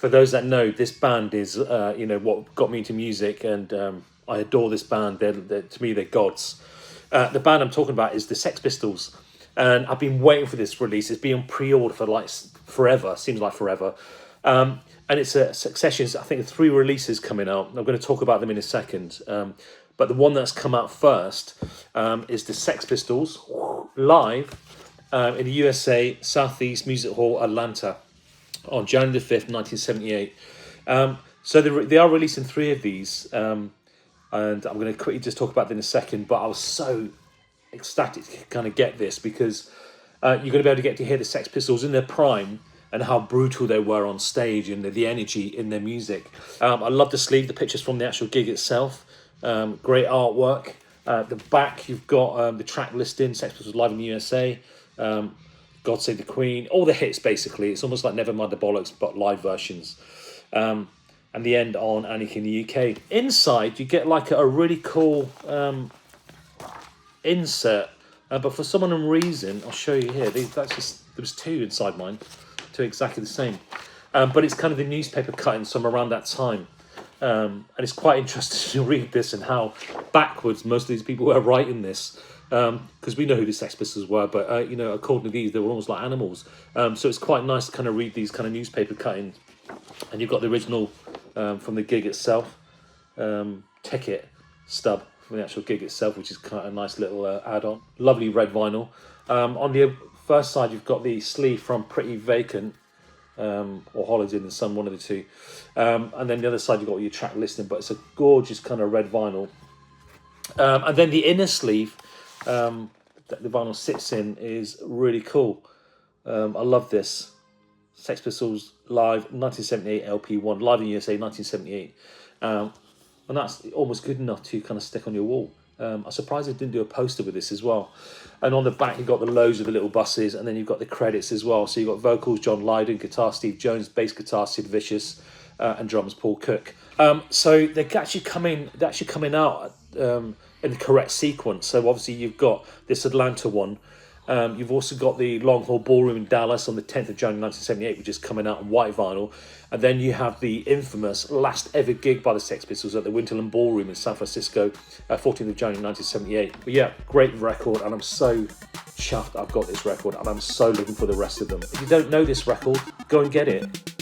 for those that know, this band is what got me into music, and I adore this band. To me, they're gods. The band I'm talking about is the Sex Pistols, and I've been waiting for this release. It's been on pre-order for like forever. Seems like forever. And it's a succession. I think 3 releases coming out. I'm going to talk about them in a second. But the one that's come out first is the Sex Pistols live in the USA, Southeast Music Hall, Atlanta, on January the 5th, 1978. So they are releasing 3 of these, and I'm going to quickly just talk about them in a second, but I was so ecstatic to kind of get this, because you're going to be able to get to hear the Sex Pistols in their prime and how brutal they were on stage and the energy in their music. I love the sleeve, the pictures from the actual gig itself. Great artwork. The back, you've got the track listing, Sex Pistols live in the USA, God Save the Queen, all the hits basically. It's almost like Nevermind the Bollocks, but live versions. And the end on Anarchy in the UK. Inside, you get like a really cool insert, but for some unknown reason, I'll show you here. There was 2 inside mine, 2 exactly the same. But it's kind of the newspaper cuttings from around that time. And it's quite interesting to read this and how backwards most of these people were writing this, because we know who the Sex Pistols were, but according to these, they were almost like animals. So it's quite nice to kind of read these kind of newspaper cuttings, and you've got the original from the gig itself, ticket stub from the actual gig itself, which is kind of a nice little add-on. Lovely red vinyl. On the first side, you've got the sleeve from Pretty Vacant, or Holiday in the Sun, one of the 2, and then the other side you've got your track listing, but it's a gorgeous kind of red vinyl, and then the inner sleeve that the vinyl sits in is really cool. I love this. Sex Pistols live 1978 LP1, live in USA 1978, and that's almost good enough to kind of stick on your wall. I'm surprised they didn't do a poster with this as well. And on the back, you've got the loads of the little buses, and then you've got the credits as well. So you've got vocals, John Lydon, guitar, Steve Jones, bass guitar, Sid Vicious, and drums, Paul Cook. So they're actually coming out in the correct sequence. So obviously you've got this Atlanta one. You've also got the Long Hall Ballroom in Dallas on the 10th of January 1978, which is coming out on white vinyl. And then you have the infamous last ever gig by the Sex Pistols at the Winterland Ballroom in San Francisco, 14th of January 1978. But yeah, great record, and I'm so chuffed I've got this record, and I'm so looking for the rest of them. If you don't know this record, go and get it.